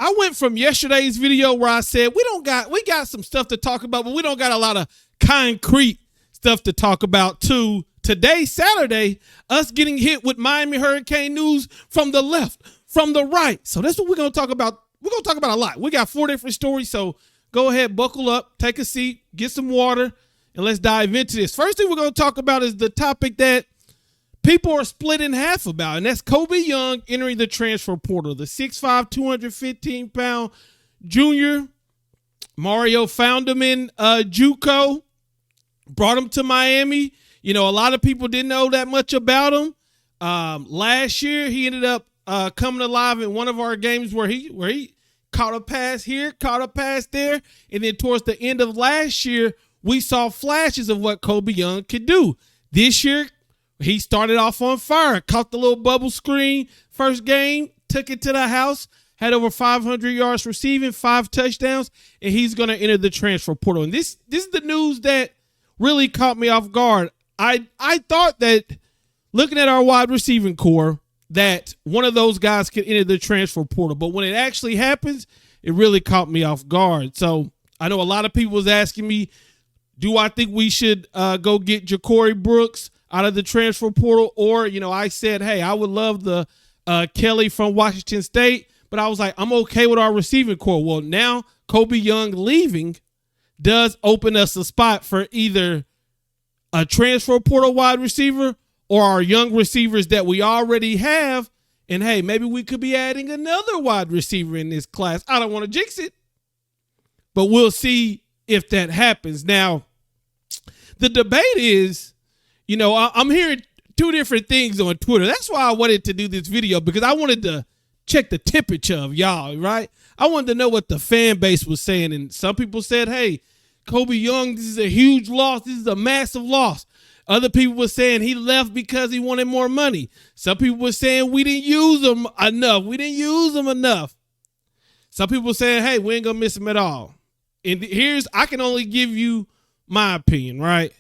I went from yesterday's video where I said we got some stuff to talk about, but we don't got a lot of concrete stuff to talk about, to today, Saturday, us getting hit with Miami Hurricane news from the left, from the right. So that's what we're going to talk about. We're going to talk about a lot. We got 4 different stories, so go ahead, buckle up, take a seat, get some water, and let's dive into this. First thing we're going to talk about is the topic that people are split in half about, and that's Colbie Young entering the transfer portal. The 6'5", 215-pound junior. Mario found him in JUCO, brought him to Miami. You know, a lot of people didn't know that much about him. Last year, he ended up coming alive in one of our games where he caught a pass here, caught a pass there, and then towards the end of last year, we saw flashes of what Colbie Young could do. This year, he started off on fire, caught the little bubble screen first game, took it to the house, had over 500 yards receiving, 5 touchdowns, and he's going to enter the transfer portal. And this is the news that really caught me off guard. I thought that looking at our wide receiving core, that one of those guys could enter the transfer portal. But when it actually happens, it really caught me off guard. So I know a lot of people was asking me, do I think we should go get Ja'Cory Brooks out of the transfer portal? Or, you know, I said, hey, I would love the Kelly from Washington State, but I was like, I'm okay with our receiving core. Well, now Colbie Young leaving does open us a spot for either a transfer portal wide receiver or our young receivers that we already have. And hey, maybe we could be adding another wide receiver in this class. I don't want to jinx it, but we'll see if that happens. Now, the debate is, you know, I'm hearing 2 different things on Twitter. That's why I wanted to do this video, because I wanted to check the temperature of y'all, right? I wanted to know what the fan base was saying. And some people said, hey, Colbie Young, this is a huge loss. This is a massive loss. Other people were saying he left because he wanted more money. Some people were saying we didn't use him enough. We didn't use him enough. Some people were saying, hey, we ain't going to miss him at all. And I can only give you my opinion, right?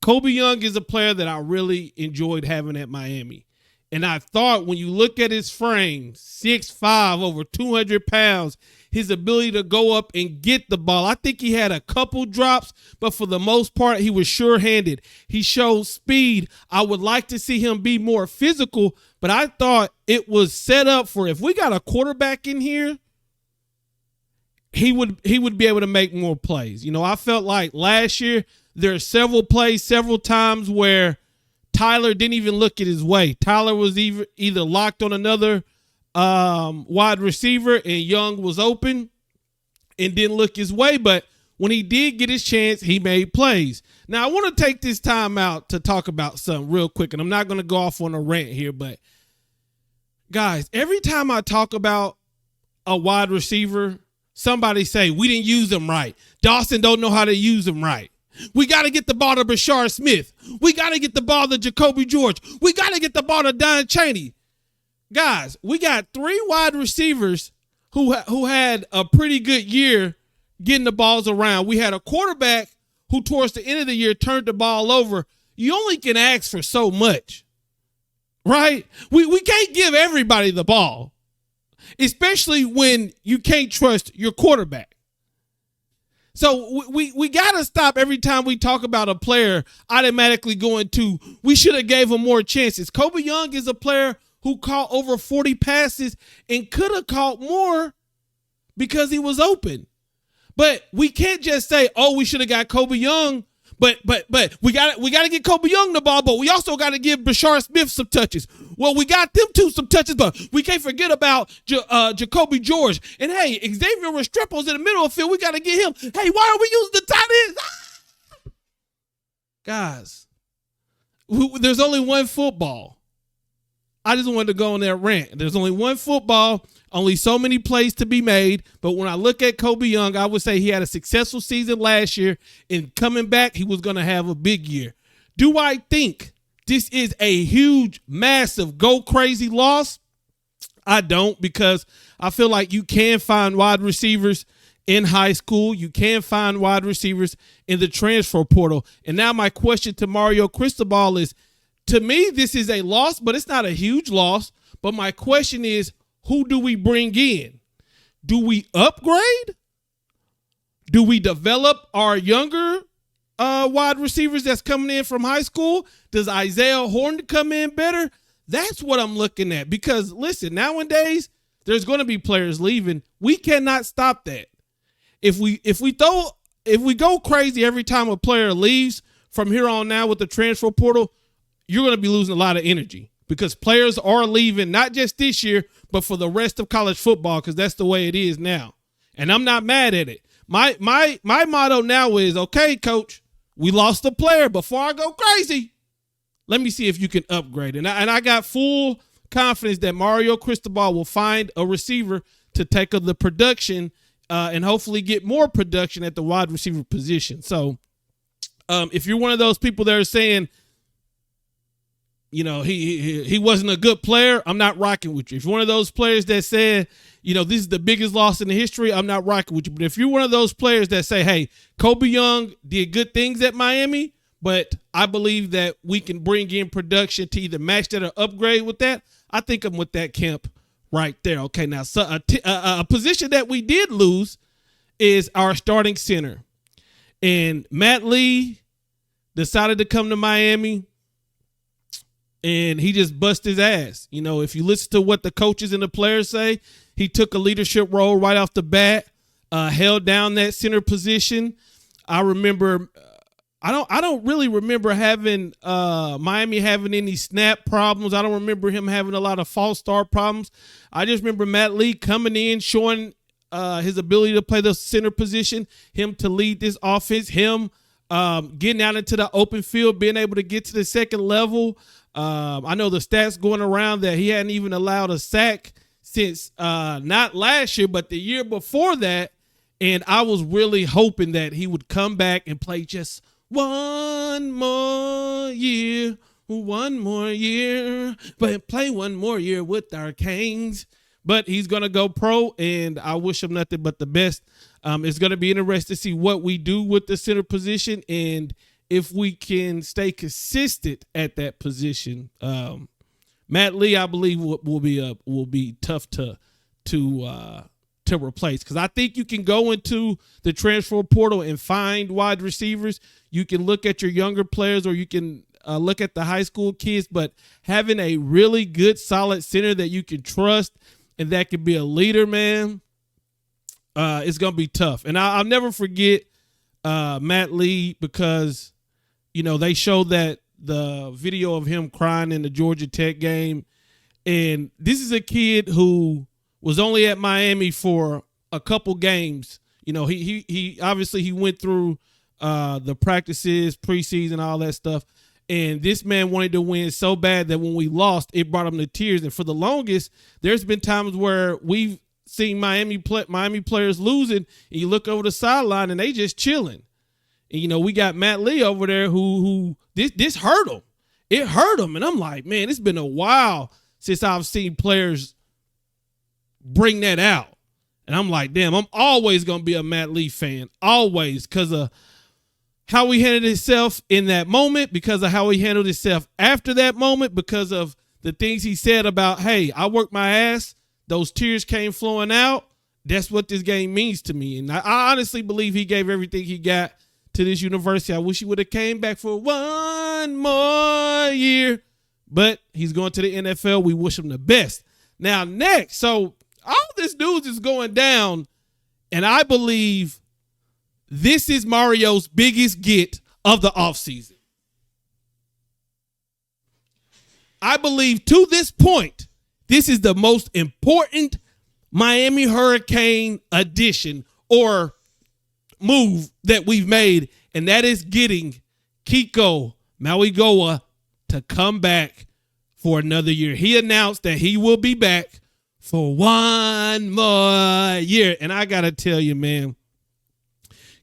Colbie Young is a player that I really enjoyed having at Miami. And I thought when you look at his frame, 6'5", over 200 pounds, his ability to go up and get the ball. I think he had a couple drops, but for the most part, he was sure-handed. He showed speed. I would like to see him be more physical, but I thought it was set up for, if we got a quarterback in here, he would be able to make more plays. You know, I felt like last year there are several plays, several times where Tyler didn't even look at his way. Tyler was either locked on another wide receiver and Young was open and didn't look his way. But when he did get his chance, he made plays. Now, I want to take this time out to talk about something real quick, and I'm not going to go off on a rant here, but guys, every time I talk about a wide receiver, somebody say, we didn't use him right. Dawson don't know how to use him right. We got to get the ball to Brashard Smith. We got to get the ball to Jacoby George. We got to get the ball to Don Chaney. Guys, we got 3 wide receivers who had a pretty good year getting the balls around. We had a quarterback who towards the end of the year turned the ball over. You only can ask for so much, right? We can't give everybody the ball, especially when you can't trust your quarterback. So we got to stop every time we talk about a player automatically going to, we should have gave him more chances. Colbie Young is a player who caught over 40 passes and could have caught more because he was open. But we can't just say, oh, we should have got Colbie Young, but we got to get Colbie Young the ball, but we also got to give Brashard Smith some touches. Well, we got them 2 some touches, but we can't forget about Jacoby George. And hey, Xavier Restrepo's in the middle of the field. We got to get him. Hey, why are we using the tight ends? Guys, there's only one football. I just wanted to go on that rant. There's only one football, only so many plays to be made. But when I look at Colbie Young, I would say he had a successful season last year, and coming back, he was going to have a big year. Do I think this is a huge, massive, go crazy loss? I don't, because I feel like you can find wide receivers in high school. You can find wide receivers in the transfer portal. And now my question to Mario Cristobal is, to me, this is a loss, but it's not a huge loss. But my question is, who do we bring in? Do we upgrade? Do we develop our younger wide receivers that's coming in from high school? Does Isaiah Horton come in better? That's what I'm looking at. Because listen, nowadays there's going to be players leaving. We cannot stop that. If we go crazy every time a player leaves from here on now with the transfer portal, you're going to be losing a lot of energy because players are leaving, not just this year, but for the rest of college football, because that's the way it is now. And I'm not mad at it. My motto now is, okay, coach, we lost a player. Before I go crazy, let me see if you can upgrade. And I got full confidence that Mario Cristobal will find a receiver to take up the production and hopefully get more production at the wide receiver position. So if you're one of those people that are saying, you know, he wasn't a good player, I'm not rocking with you. If you're one of those players that said, you know, this is the biggest loss in the history, I'm not rocking with you. But if you're one of those players that say, hey, Colbie Young did good things at Miami, but I believe that we can bring in production to either match that or upgrade with that, I think I'm with that camp right there. Okay, now so a position that we did lose is our starting center. And Matt Lee decided to come to Miami, and he just bust his ass. You know, if you listen to what the coaches and the players say, he took a leadership role right off the bat, held down that center position. I remember, I don't really remember having Miami having any snap problems. I don't remember him having a lot of false start problems. I just remember Matt Lee coming in, showing his ability to play the center position, him to lead this offense, him getting out into the open field, being able to get to the second level. I know the stats going around that he hadn't even allowed a sack since not last year, but the year before that. And I was really hoping that he would come back and play just one more year, but play one more year with our Canes. But he's going to go pro, and I wish him nothing but the best. It's going to be interesting to see what we do with the center position and if we can stay consistent at that position. Matt Lee, I believe, will be tough to replace, because I think you can go into the transfer portal and find wide receivers. You can look at your younger players, or you can look at the high school kids, but having a really good, solid center that you can trust and that can be a leader, man, it's going to be tough. And I'll never forget Matt Lee, because, you know, they showed that the video of him crying in the Georgia Tech game. And this is a kid who was only at Miami for a couple games. You know, he obviously he went through the practices, preseason, all that stuff. And this man wanted to win so bad that when we lost, it brought him to tears. And for the longest, there's been times where we've seen Miami players losing, and you look over the sideline and they just chilling. And, you know, we got Matt Lee over there who this hurt him. It hurt him. And I'm like, man, it's been a while since I've seen players bring that out. And I'm like, damn, I'm always going to be a Matt Lee fan, always, because of how he handled himself in that moment, because of how he handled himself after that moment, because of the things he said about, hey, I worked my ass, those tears came flowing out. That's what this game means to me. And I honestly believe he gave everything he got to this university. I wish he would have came back for one more year, but he's going to the NFL. We wish him the best. Now, next, so all this news is going down, and I believe this is Mario's biggest get of the offseason. I believe to this point, this is the most important Miami Hurricane addition or move that we've made, and that is getting Kiko Mauigoa to come back for another year. He announced that he will be back for one more year. And I got to tell you, man,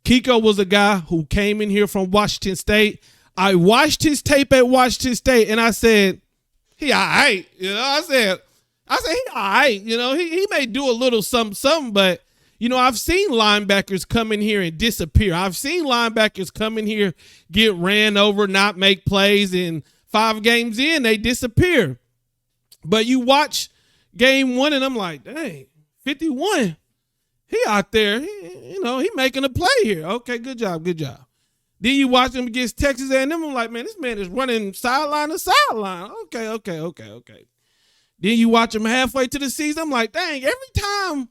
Kiko was a guy who came in here from Washington State. I watched his tape at Washington State, and I said, he all right. You know, I said, he all right. You know, he may do a little something, but, you know, I've seen linebackers come in here and disappear. I've seen linebackers come in here, get ran over, not make plays, and 5 games in, they disappear. But you watch game 1, and I'm like, dang, 51. He out there, he making a play here. Okay, good job. Then you watch him against Texas A&M. I'm like, man, this man is running sideline to sideline. Okay. Then you watch him halfway to the season. I'm like, dang, every time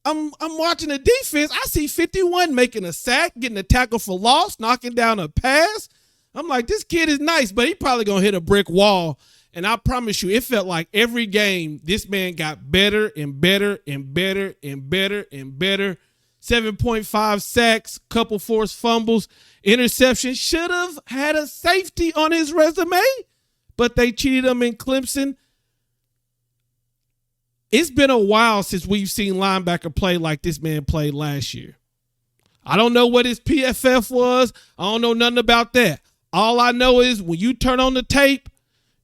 I'm watching the defense, I see 51 making a sack, getting a tackle for loss, knocking down a pass. I'm like, this kid is nice, but he probably going to hit a brick wall. And I promise you, it felt like every game, this man got better and better and better and better and better. 7.5 sacks, couple forced fumbles, interception. Should have had a safety on his resume, but they cheated him in Clemson. It's been a while since we've seen linebacker play like this man played last year. I don't know what his PFF was. I don't know nothing about that. All I know is when you turn on the tape,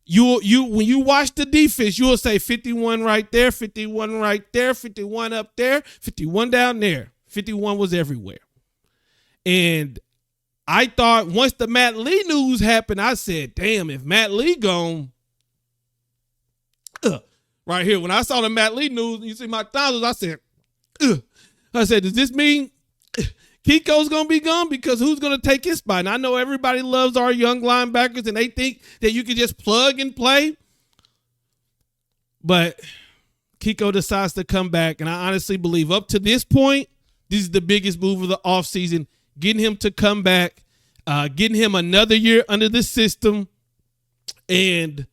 when you watch the defense, you will say 51 right there, 51 right there, 51 up there, 51 down there. 51 was everywhere. And I thought once the Matt Lee news happened, I said, damn, if Matt Lee gone, right here, when I saw the Matt Lee news, you see my thousands, I said, does this mean Kiko's going to be gone? Because who's going to take his spot? And I know everybody loves our young linebackers and they think that you can just plug and play. But Kiko decides to come back. And I honestly believe up to this point, this is the biggest move of the offseason, getting him to come back, getting him another year under the system. And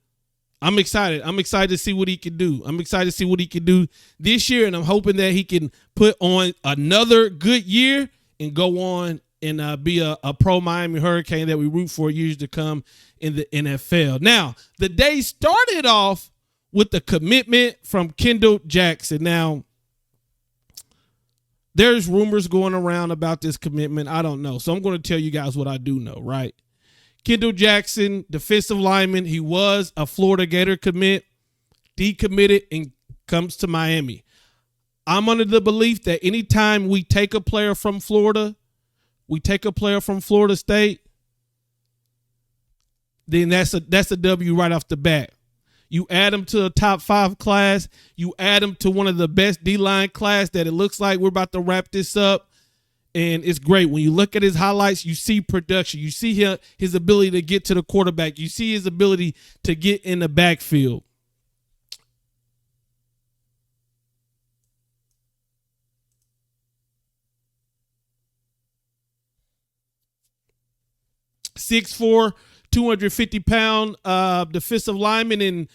I'm excited. I'm excited to see what he can do. I'm excited to see what he can do this year. And I'm hoping that he can put on another good year and go on and be a pro Miami Hurricane that we root for years to come in the NFL. Now, the day started off with the commitment from Kendall Jackson. Now, there's rumors going around about this commitment. I don't know. So I'm going to tell you guys what I do know, right? Kendall Jackson, defensive lineman. He was a Florida Gator commit, decommitted, and comes to Miami. I'm under the belief that anytime we take a player from Florida, we take a player from Florida State, then that's a W right off the bat. You add him to a top 5 class. You add him to one of the best D-line class that it looks like we're about to wrap this up. And it's great. When you look at his highlights, you see production. You see his ability to get to the quarterback. You see his ability to get in the backfield. .6'4", 250-pound defensive lineman, and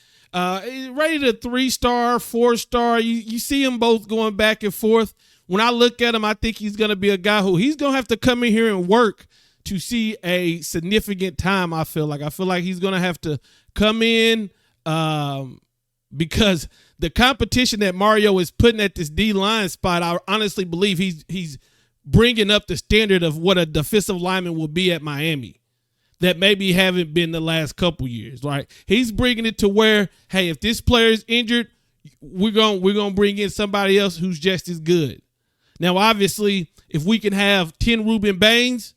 rated a 3-star, 4-star. You see them both going back and forth. When I look at him, I think he's going to be a guy who he's going to have to come in here and work to see a significant time. I feel like he's going to have to come in because the competition that Mario is putting at this D-line spot, I honestly believe he's bringing up the standard of what a defensive lineman will be at Miami that maybe haven't been the last couple years, right? He's bringing it to where, hey, if this player is injured, we're gonna bring in somebody else who's just as good. Now, obviously, if we can have 10 Ruben Baines,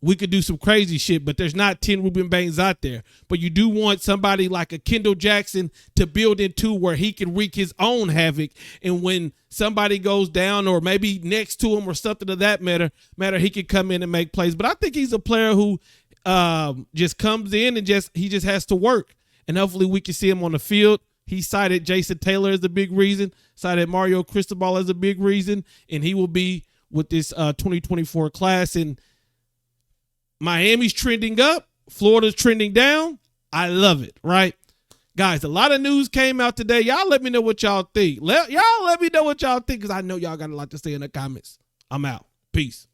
we could do some crazy shit, but there's not 10 Ruben Baines out there. But you do want somebody like a Kendall Jackson to build into where he can wreak his own havoc. And when somebody goes down or maybe next to him or something of that matter, he can come in and make plays. But I think he's a player who just comes in and he just has to work. And hopefully we can see him on the field. He cited Jason Taylor as a big reason, cited Mario Cristobal as a big reason, and he will be with this 2024 class. And Miami's trending up. Florida's trending down. I love it, right? Guys, a lot of news came out today. Y'all let me know what y'all think. Y'all let me know what y'all think because I know y'all got a lot to say in the comments. I'm out. Peace.